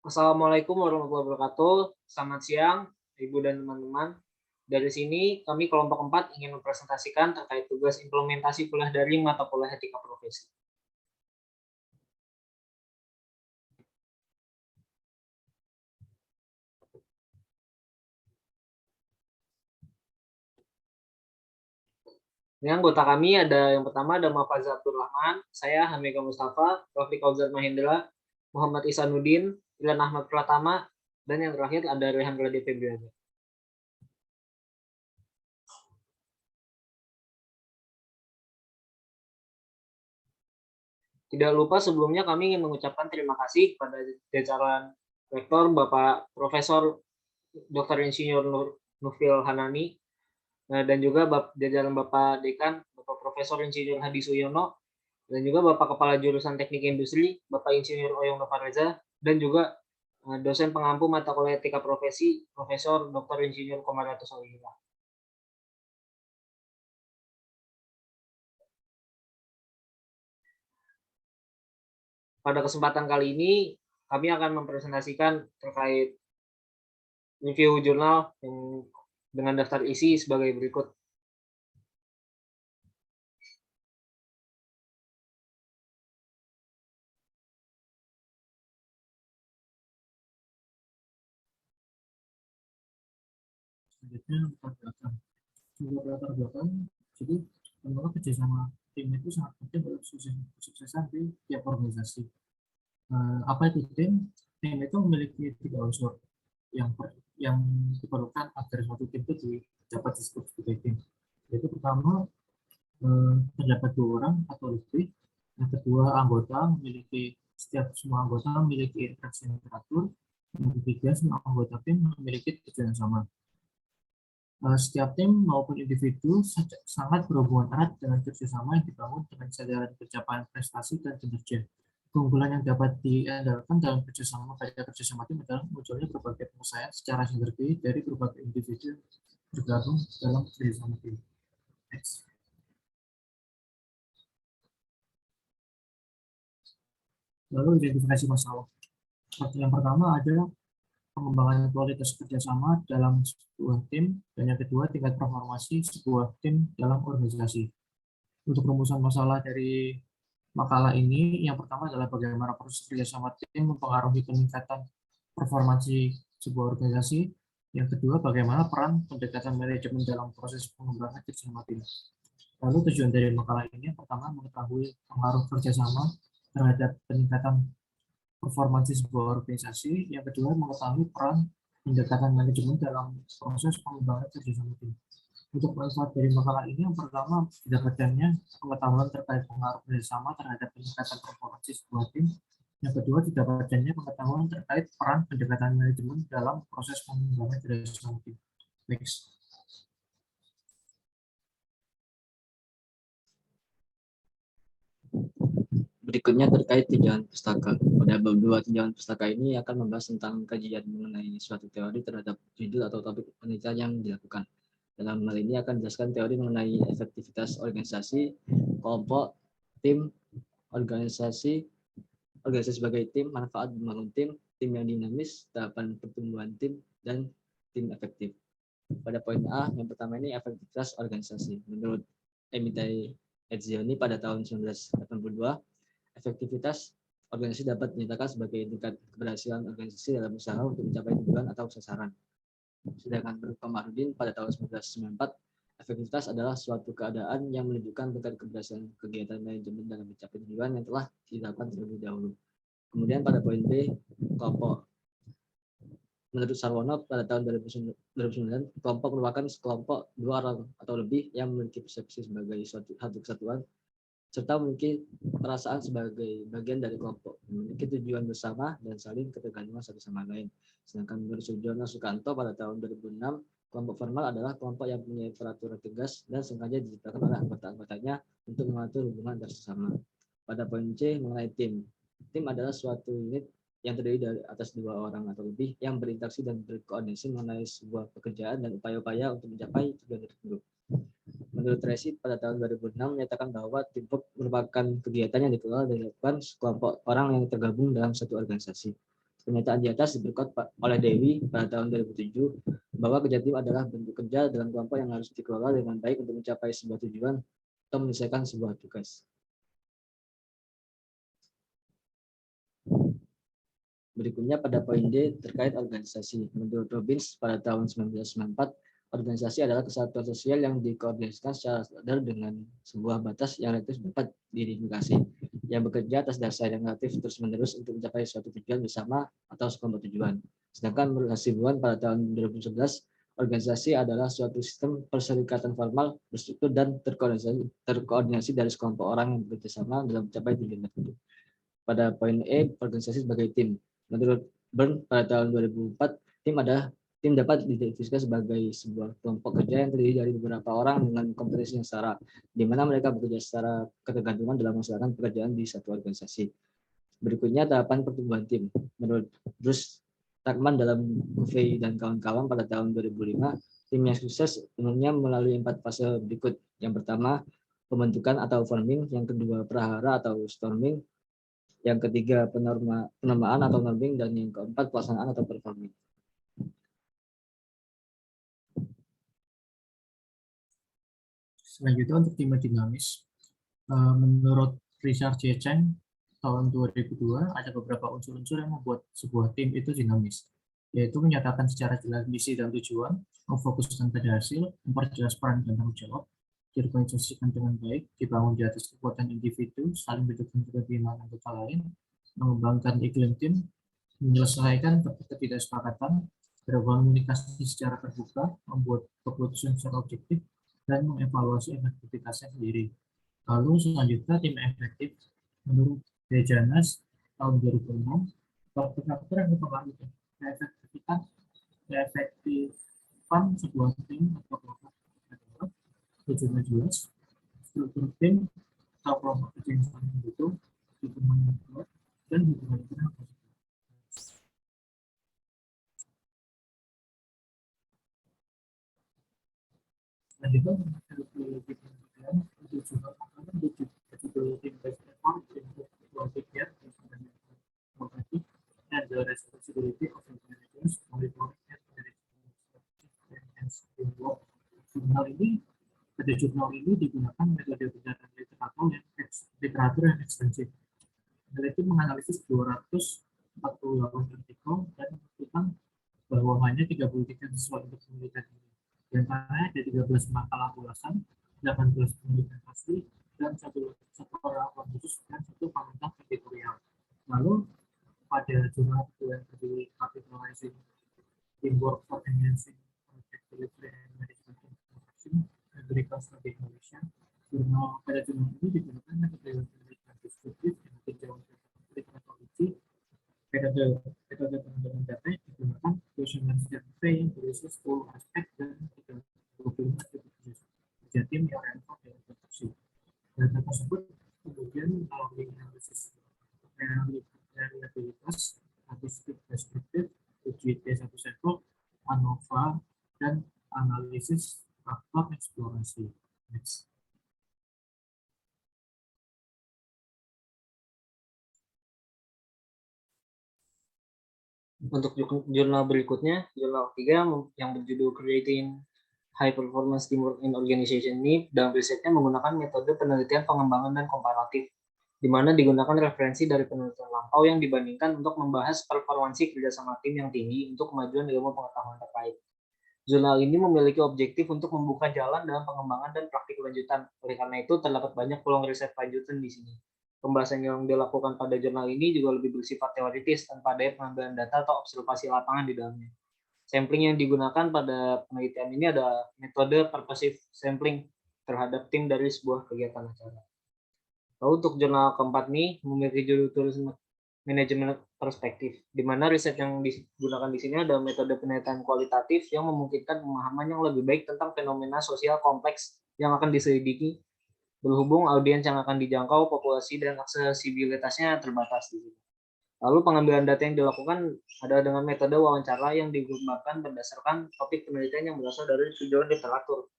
Assalamualaikum warahmatullahi wabarakatuh. Selamat siang, Ibu dan teman-teman. Dari sini, kami kelompok 4 ingin mempresentasikan terkait tugas implementasi kuliah daring mata kuliah etika profesi. Ini anggota kami ada yang pertama ada Muhammad Abdul Rahman, saya Hamika Mustafa, Rafiq Auzar Mahendra, Muhammad Isanuddin, Ilan Ahmad Pratama, dan yang terakhir ada Rehan Gladi Febriana. Tidak lupa sebelumnya kami ingin mengucapkan terima kasih kepada jajaran Rektor Bapak Profesor Dr. Insinyur Nufil Hanani dan juga jajaran Bapak Dekan Bapak Profesor Insinyur Hadi Suyono dan juga Bapak Kepala Jurusan Teknik Industri Bapak Insinyur Oyong Novareza dan juga dosen pengampu mata kuliah etika profesi Profesor Dr. Insinyur Komaratus Solihah. Pada kesempatan kali ini kami akan mempresentasikan terkait review jurnal dengan daftar isi sebagai berikut. Selanjutnya latar belakang. Jadi menurut kerjasama tim itu sangat penting untuk kesuksesan di tiap organisasi. Apa itu tim? Tim itu memiliki 3 unsur yang diperlukan agar suatu tim itu dapat disebut sebagai tim. Yaitu pertama, terdapat 2 orang atau lebih. Yang kedua, semua anggota memiliki interaksi yang teratur. Yang ketiga, semua anggota tim memiliki tujuan yang sama. Setiap tim maupun individu sangat berhubungan erat dengan kerjasama yang dibangun dengan kesadaran pencapaian prestasi dan kinerja. Keunggulan yang dapat diandalkan dalam kerjasama tim adalah munculnya berbagai penyelesaian secara sinergi dari berbagai individu bergabung dalam kerjasama tim. Next. Lalu identifikasi masalah. Yang pertama adalah pengembangan kualitas kerjasama dalam sebuah tim, dan yang kedua tingkat performasi sebuah tim dalam organisasi. Untuk rumusan masalah dari makalah ini, yang pertama adalah bagaimana proses kerjasama tim mempengaruhi peningkatan performasi sebuah organisasi. Yang kedua, bagaimana peran pendekatan manajemen dalam proses pengembangan kerjasama tim. Lalu tujuan dari makalah ini yang pertama mengetahui pengaruh kerjasama terhadap peningkatan performasi sebuah organisasi. Yang kedua, mengetahui peran pendekatan manajemen dalam proses pengembangan kerjasama tim. Untuk manfaat dari makalah ini, yang pertama didapatkannya pengetahuan terkait pengaruh kerjasama terhadap peningkatan performasi sebuah tim. Yang kedua, didapatkannya pengetahuan terkait peran pendekatan manajemen dalam proses pengembangan kerjasama tim. Next. Berikutnya terkait tinjauan pustaka. Pada bab 2 tinjauan pustaka ini akan membahas tentang kajian mengenai suatu teori terhadap judul atau topik penelitian yang dilakukan. Dalam hal ini akan dijelaskan teori mengenai efektivitas organisasi, kelompok, tim, organisasi sebagai tim, manfaat membangun tim yang dinamis, tahapan pertumbuhan tim, dan tim efektif. Pada poin A, yang pertama ini efektivitas organisasi. Menurut Emitai Etzioni pada tahun 1982, efektivitas organisasi dapat dinyatakan sebagai tingkat keberhasilan organisasi dalam usaha untuk mencapai tujuan atau sasaran. Sedangkan menurut Komarudin pada tahun 1994, efektivitas adalah suatu keadaan yang menunjukkan tingkat keberhasilan kegiatan manajemen dalam mencapai tujuan yang telah dilakukan terlebih dahulu. Kemudian pada poin B, kelompok. Menurut Sarwono pada tahun 2009, kelompok merupakan sekelompok 2 orang atau lebih yang memiliki persepsi sebagai suatu kesatuan serta memiliki perasaan sebagai bagian dari kelompok, memiliki tujuan bersama dan saling ketergantungan satu sama lain. Sedangkan menurut Sujono Sukanto pada tahun 2006, kelompok formal adalah kelompok yang punya peraturan tegas dan sengaja diciptakan oleh anggota-anggotanya untuk mengatur hubungan antar sesama. Pada poin C mengenai tim. Tim adalah suatu unit yang terdiri dari atas 2 orang atau lebih yang berinteraksi dan berkoordinasi mengenai sebuah pekerjaan dan upaya-upaya untuk mencapai tujuan tertentu. Menurut Resi pada tahun 2006 menyatakan bahwa teamwork merupakan kegiatan yang dikelola dan dilakukan sekelompok orang yang tergabung dalam satu organisasi. Pernyataan di atas diperkuat oleh Dewi pada tahun 2007 bahwa kerja tim adalah bentuk kerja dalam kelompok yang harus dikelola dengan baik untuk mencapai sebuah tujuan atau menyelesaikan sebuah tugas. Berikutnya pada poin D terkait organisasi. Menurut Robbins pada tahun 1994, organisasi adalah kesatuan sosial yang dikoordinasikan secara sadar dengan sebuah batas yang relatif dapat diidentifikasi, yang bekerja atas dasar yang relatif terus-menerus untuk mencapai suatu tujuan bersama atau sekelompok tujuan. Sedangkan menurut Hasibuan pada tahun 2011, organisasi adalah suatu sistem perserikatan formal, berstruktur, dan terkoordinasi dari sekelompok orang yang bekerja sama dalam mencapai tujuan tertentu. Pada poin E, organisasi sebagai tim. Menurut Byrne pada tahun 2004, tim dapat didefinisikan sebagai sebuah kelompok kerja yang terdiri dari beberapa orang dengan kompetensi yang setara, di mana mereka bekerja secara ketergantungan dalam melaksanakan pekerjaan di satu organisasi. Berikutnya tahapan pertumbuhan tim. Menurut Bruce Tuckman dalam Covey dan kawan-kawan pada tahun 2005, tim yang sukses umumnya melalui 4 fase berikut. Yang pertama, pembentukan atau forming, yang kedua prahara atau storming, yang ketiga penamaan atau norming, dan yang keempat pelaksanaan atau performing. Selanjutnya untuk tim dinamis, menurut Richard J. Cheng tahun 2002 ada beberapa unsur-unsur yang membuat sebuah tim itu dinamis, yaitu menyatakan secara jelas misi dan tujuan, memfokuskan pada hasil, memperjelas peran dan tanggung jawab, diorganisasikan dengan baik, dibangun di atas kekuatan individu, saling mendukung kelebihan anggota lain, mengembangkan iklim tim, menyelesaikan ketidaksepakatan, berkomunikasi secara terbuka, membuat keputusan secara objektif, dan mengevaluasi efektivitasnya sendiri. Lalu selanjutnya tim efektif, menurut Dejanas tahun 2006, faktor-faktor yang mempengaruhi keefektifan sebuah tim atau kelompok adalah tujuan jelas, struktur tim atau kelompok kerja yang saling mendukung, dukungan yang kuat, dan hubungan internal positif. Selanjutnya, metodologi penelitian untuk juga makanan metodologi based effort untuk berpikir informatif and the responsibility of intelligence monitoring and management. Pada jurnal ini digunakan metode pendataan literatur yang ekstensif. Peneliti menganalisis 248 artikel dan menentukan bahwa hanya 33 sesuai untuk penelitian ini. Di antaranya ada 13 makalah ulasan, 18 penelitian asli, dan satu orang khusus dan satu komentar editorial. Lalu pada jurnal yang terdiri capitalizing teamwork for enhancing project delivery and management interaction, agricultural declaration, pada jurnal ini digunakan metode penelitian deskriptif yang tinjauan metodologi. Metode pengembangan data yang digunakan questionnaire survey yang berisi 10 aspek dan 25 kerja tim yang relevan dengan produksi. Data tersebut kemudian melalui analisis reliabilitas, statistik deskriptif, uji T1 sampel, ANOVA, dan analisis faktor eksplorasi. Next. Untuk jurnal berikutnya, jurnal ketiga yang berjudul Creating High Performance Teamwork in Organization ini dalam risetnya menggunakan metode penelitian pengembangan dan komparatif, di mana digunakan referensi dari penelitian lampau yang dibandingkan untuk membahas performansi kerjasama tim yang tinggi untuk kemajuan ilmu pengetahuan terkait. Jurnal ini memiliki objektif untuk membuka jalan dalam pengembangan dan praktik lanjutan. Oleh karena itu, terdapat banyak peluang riset lanjutan di sini. Pembahasan yang dilakukan pada jurnal ini juga lebih bersifat teoritis tanpa adanya pengambilan data atau observasi lapangan di dalamnya. Sampling yang digunakan pada penelitian ini ada metode purposive sampling terhadap tim dari sebuah kegiatan acara. Lalu untuk jurnal keempat ini memiliki judul tulisan manajemen perspektif, di mana riset yang digunakan di sini ada metode penelitian kualitatif yang memungkinkan pemahaman yang lebih baik tentang fenomena sosial kompleks yang akan diselidiki, berhubung audiens yang akan dijangkau, populasi dan aksesibilitasnya terbatas di sini. Lalu pengambilan data yang dilakukan ada dengan metode wawancara yang digunakan berdasarkan topik penelitian yang berasal dari tujuan literatur.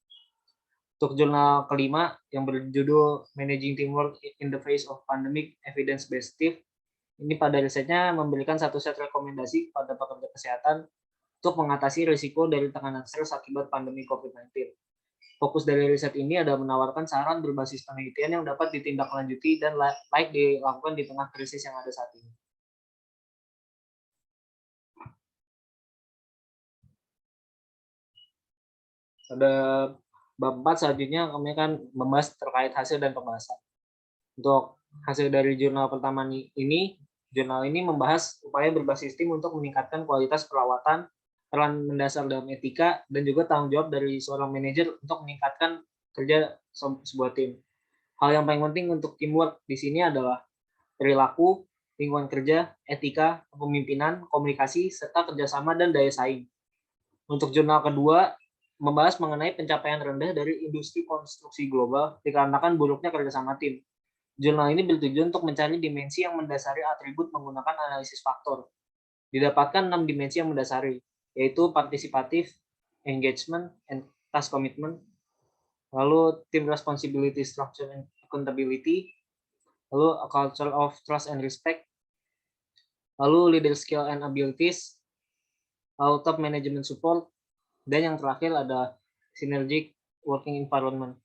Untuk jurnal kelima yang berjudul Managing Teamwork in the Face of Pandemic Evidence-Based Team, Ini pada risetnya memberikan satu set rekomendasi kepada pekerja kesehatan untuk mengatasi risiko dari tekanan stres akibat pandemi COVID-19. Fokus dari riset ini ada menawarkan saran berbasis penelitian yang dapat ditindaklanjuti dan layak dilakukan di tengah krisis yang ada saat ini. Pada bab 4 selanjutnya kami akan membahas terkait hasil dan pembahasan. Untuk hasil dari jurnal pertama ini, jurnal ini membahas upaya berbasis tim untuk meningkatkan kualitas perawatan, peran mendasar dalam etika, dan juga tanggung jawab dari seorang manajer untuk meningkatkan kerja sebuah tim. Hal yang paling penting untuk teamwork di sini adalah perilaku, lingkungan kerja, etika, kepemimpinan, komunikasi, serta kerjasama dan daya saing. Untuk jurnal kedua, membahas mengenai pencapaian rendah dari industri konstruksi global dikarenakan buruknya kerjasama tim. Jurnal ini bertujuan untuk mencari dimensi yang mendasari atribut menggunakan analisis faktor. Didapatkan 6 dimensi yang mendasari, yaitu partisipatif, engagement, and task commitment, lalu team responsibility, structure, and accountability, lalu a culture of trust and respect, lalu leader skill and abilities, lalu top management support, dan yang terakhir ada synergic working environment.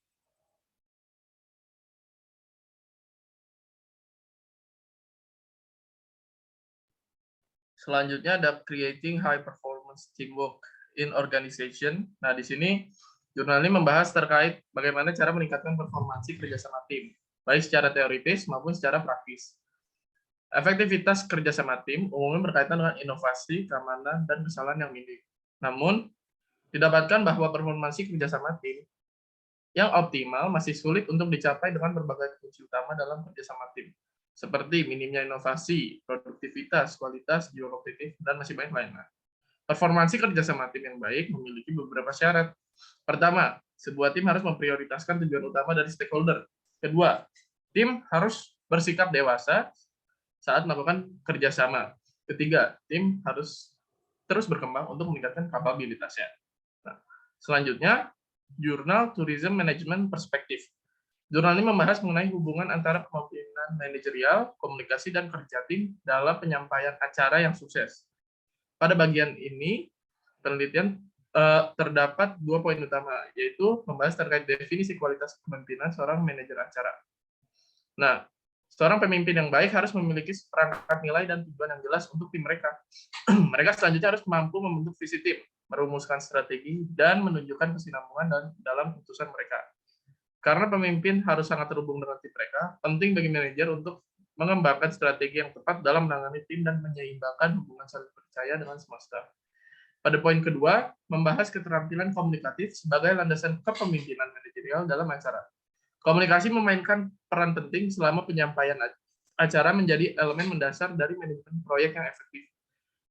Selanjutnya ada creating high performance teamwork in organization. Nah, di sini jurnal ini membahas terkait bagaimana cara meningkatkan performansi kerjasama tim, baik secara teoritis maupun secara praktis. Efektivitas kerjasama tim umumnya berkaitan dengan inovasi, keamanan, dan kesalahan yang minim. Namun, didapatkan bahwa performansi kerjasama tim yang optimal masih sulit untuk dicapai dengan berbagai kunci utama dalam kerjasama tim, seperti minimnya inovasi, produktivitas, kualitas, jiwa kompetitif, dan masih banyak lainnya. Performansi kerjasama tim yang baik memiliki beberapa syarat. Pertama, sebuah tim harus memprioritaskan tujuan utama dari stakeholder. Kedua, tim harus bersikap dewasa saat melakukan kerjasama. Ketiga, tim harus terus berkembang untuk meningkatkan kapabilitasnya. Nah, selanjutnya, Jurnal Tourism Management Perspective. Jurnal ini membahas mengenai hubungan antara kepemimpinan manajerial, komunikasi, dan kerja tim dalam penyampaian acara yang sukses. Pada bagian ini, penelitian terdapat 2 poin utama, yaitu membahas terkait definisi kualitas kepemimpinan seorang manajer acara. Nah, seorang pemimpin yang baik harus memiliki perangkat nilai dan tujuan yang jelas untuk tim mereka. Mereka selanjutnya harus mampu membentuk visi tim, merumuskan strategi, dan menunjukkan kesinambungan dalam keputusan mereka. Karena pemimpin harus sangat terhubung dengan tim mereka, penting bagi manajer untuk mengembangkan strategi yang tepat dalam menangani tim dan menyeimbangkan hubungan saling percaya dengan semesta. Pada poin kedua, membahas keterampilan komunikatif sebagai landasan kepemimpinan manajerial dalam acara. Komunikasi memainkan peran penting selama penyampaian acara menjadi elemen mendasar dari manajemen proyek yang efektif.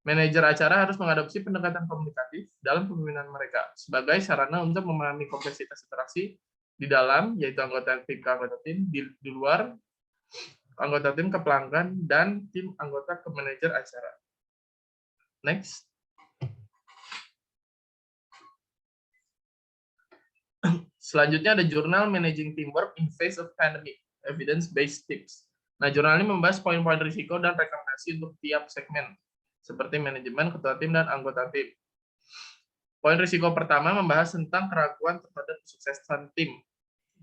Manajer acara harus mengadopsi pendekatan komunikatif dalam kepemimpinan mereka sebagai sarana untuk memahami kompleksitas interaksi di dalam, yaitu anggota tim ke anggota tim, di luar anggota tim ke pelanggan, dan tim anggota ke manajer acara. Next. Selanjutnya ada jurnal Managing Teamwork in Face of Pandemic, Evidence-Based Tips. Nah, jurnal ini membahas poin-poin risiko dan rekomendasi untuk tiap segmen, seperti manajemen, ketua tim, dan anggota tim. Poin risiko pertama membahas tentang keraguan terhadap kesuksesan tim.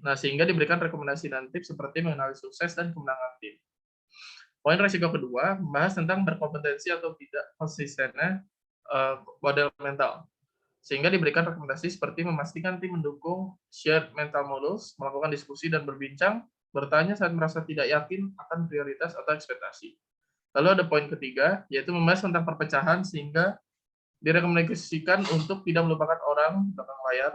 Nah, sehingga diberikan rekomendasi dan tips seperti mengenali sukses dan kemenangan tim. Poin risiko kedua membahas tentang berkompetensi atau tidak konsistennya model mental. Sehingga diberikan rekomendasi seperti memastikan tim mendukung shared mental models, melakukan diskusi dan berbincang, bertanya saat merasa tidak yakin akan prioritas atau ekspektasi. Lalu ada poin ketiga, yaitu membahas tentang perpecahan sehingga direkomendasikan untuk tidak melupakan orang di belakang layar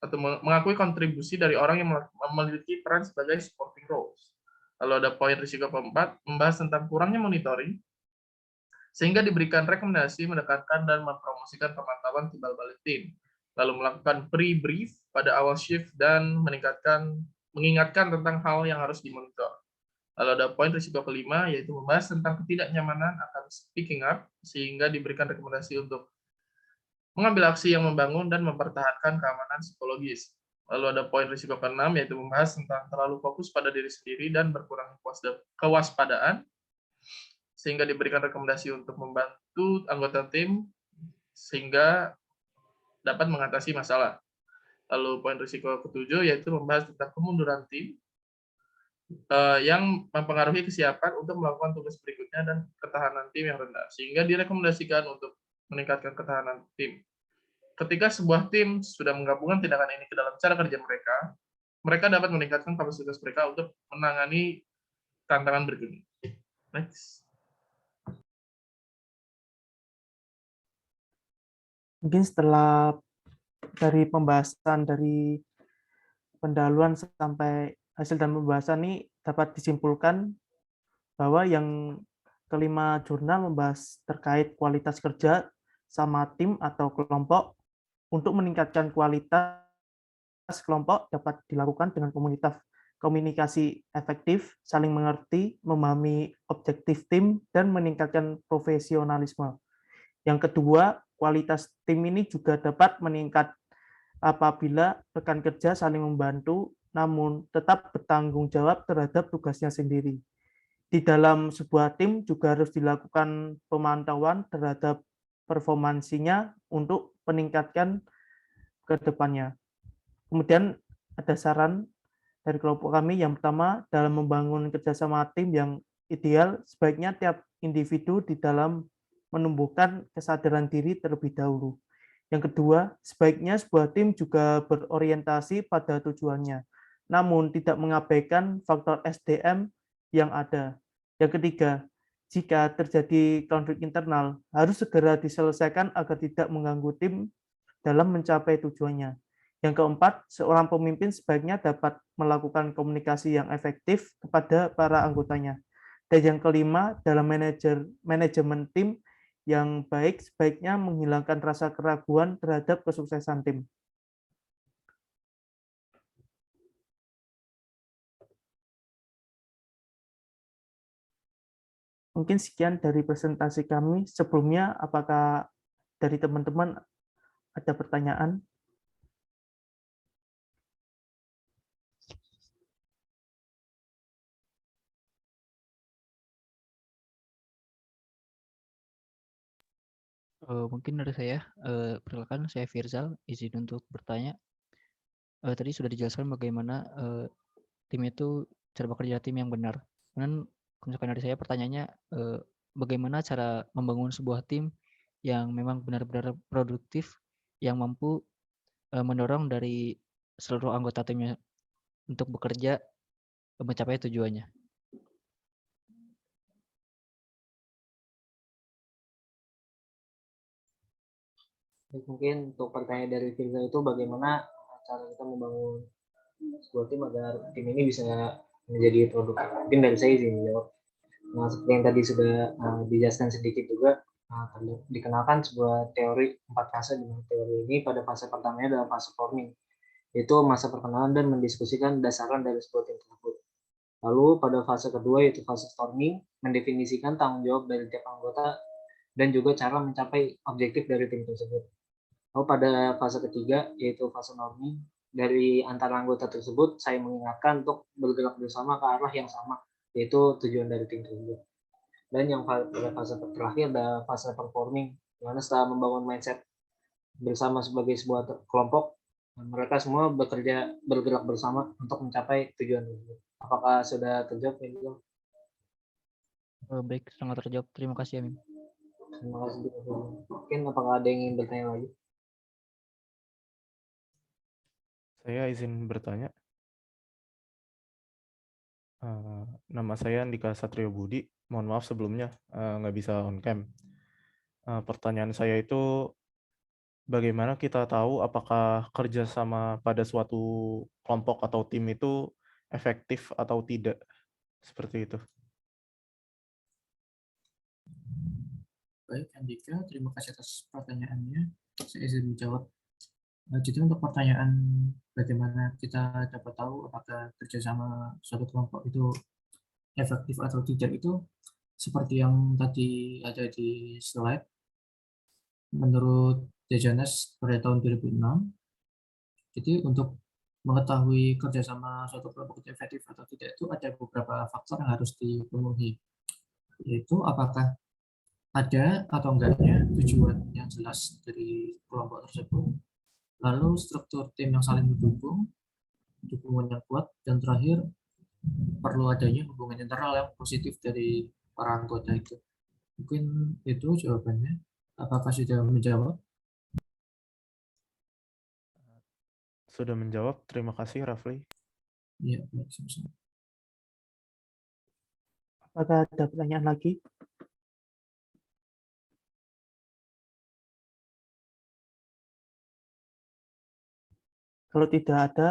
atau mengakui kontribusi dari orang yang memiliki peran sebagai supporting roles. Lalu ada poin risiko keempat, membahas tentang kurangnya monitoring, sehingga diberikan rekomendasi menekankan dan mempromosikan pemantauan timbal balik tim, lalu melakukan pre-brief pada awal shift dan mengingatkan tentang hal yang harus dimonitor. Lalu ada poin risiko kelima, yaitu membahas tentang ketidaknyamanan akan speaking up, sehingga diberikan rekomendasi untuk mengambil aksi yang membangun dan mempertahankan keamanan psikologis. Lalu ada poin risiko keenam, yaitu membahas tentang terlalu fokus pada diri sendiri dan berkurang kewaspadaan. sehingga diberikan rekomendasi untuk membantu anggota tim sehingga dapat mengatasi masalah. Lalu poin risiko ketujuh yaitu membahas tentang kemunduran tim yang mempengaruhi kesiapan untuk melakukan tugas berikutnya dan ketahanan tim yang rendah, sehingga direkomendasikan untuk meningkatkan ketahanan tim. Ketika sebuah tim sudah menggabungkan tindakan ini ke dalam cara kerja mereka, mereka dapat meningkatkan kapasitas mereka untuk menangani tantangan berikutnya. Next. Mungkin setelah dari pembahasan dari pendahuluan sampai hasil dan pembahasan ini dapat disimpulkan bahwa yang kelima jurnal membahas terkait kualitas kerja sama tim atau kelompok. Untuk meningkatkan kualitas kelompok dapat dilakukan dengan komunikasi efektif, saling mengerti, memahami objektif tim, dan meningkatkan profesionalisme. Yang kedua, kualitas tim ini juga dapat meningkat apabila rekan kerja saling membantu, namun tetap bertanggung jawab terhadap tugasnya sendiri. Di dalam sebuah tim juga harus dilakukan pemantauan terhadap performansinya untuk meningkatkan ke depannya. Kemudian ada saran dari kelompok kami. Yang pertama, dalam membangun kerjasama tim yang ideal, sebaiknya tiap individu di dalam menumbuhkan kesadaran diri terlebih dahulu. Yang kedua, sebaiknya sebuah tim juga berorientasi pada tujuannya, namun tidak mengabaikan faktor SDM yang ada. Yang ketiga, jika terjadi konflik internal, harus segera diselesaikan agar tidak mengganggu tim dalam mencapai tujuannya. Yang keempat, seorang pemimpin sebaiknya dapat melakukan komunikasi yang efektif kepada para anggotanya. Dan yang kelima, dalam manajemen tim yang baik sebaiknya menghilangkan rasa keraguan terhadap kesuksesan tim. Mungkin sekian dari presentasi kami. Sebelumnya, apakah dari teman-teman ada pertanyaan? Mungkin dari saya, perkenalkan saya Firzal, izin untuk bertanya. Tadi sudah dijelaskan bagaimana tim itu cara bekerja tim yang benar. Kemudian misalkan dari saya pertanyaannya, bagaimana cara membangun sebuah tim yang memang benar-benar produktif, yang mampu mendorong dari seluruh anggota timnya untuk bekerja mencapai tujuannya. Mungkin untuk pertanyaan dari Firza itu bagaimana cara kita membangun sebuah tim agar tim ini bisa menjadi produktif. Mungkin dari saya izin menjawab. Nah, seperti yang tadi sudah dijelaskan sedikit juga, dikenalkan sebuah teori 4 fase, di mana teori ini pada fase pertamanya adalah fase forming, yaitu masa perkenalan dan mendiskusikan dasarkan dari sebuah tim tersebut. Lalu pada fase kedua yaitu fase storming, mendefinisikan tanggung jawab dari tiap anggota dan juga cara mencapai objektif dari tim tersebut. Lalu pada fase ketiga yaitu fase norming, dari antara anggota tersebut saya mengingatkan untuk bergerak bersama ke arah yang sama, yaitu tujuan dari tim tersebut. Dan yang pada fase terakhir ada fase performing, di mana setelah membangun mindset bersama sebagai sebuah kelompok, mereka semua bergerak bersama untuk mencapai tujuan tersebut. Apakah sudah terjawab ya? Baik, sangat terjawab. Terima kasih, Amin. Terima kasih. Mungkin apakah ada yang ingin bertanya lagi? Saya izin bertanya. Nama saya Andika Satrio Budi. Mohon maaf sebelumnya nggak bisa on cam. Pertanyaan saya itu, bagaimana kita tahu apakah kerjasama pada suatu kelompok atau tim itu efektif atau tidak? Seperti itu. Baik, Andika, terima kasih atas pertanyaannya. Saya izin menjawab. Jadi untuk pertanyaan bagaimana kita dapat tahu apakah kerjasama suatu kelompok itu efektif atau tidak, itu seperti yang tadi ada di slide. Menurut Dejanes pada tahun 2006, jadi untuk mengetahui kerjasama suatu kelompok itu efektif atau tidak itu ada beberapa faktor yang harus dipenuhi. yaitu apakah ada atau enggaknya tujuan yang jelas dari kelompok tersebut, lalu struktur tim yang saling mendukung, dukungan yang kuat, dan terakhir perlu adanya hubungan internal yang positif dari para anggota itu. Mungkin itu jawabannya. Apakah sudah menjawab? Sudah menjawab. Terima kasih, Rafli. Iya, baik, sama-sama. Apakah ada pertanyaan lagi? Kalau tidak ada,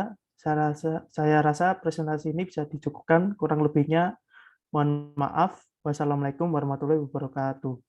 saya rasa presentasi ini bisa dicukupkan. Kurang lebihnya, mohon maaf. Wassalamualaikum warahmatullahi wabarakatuh.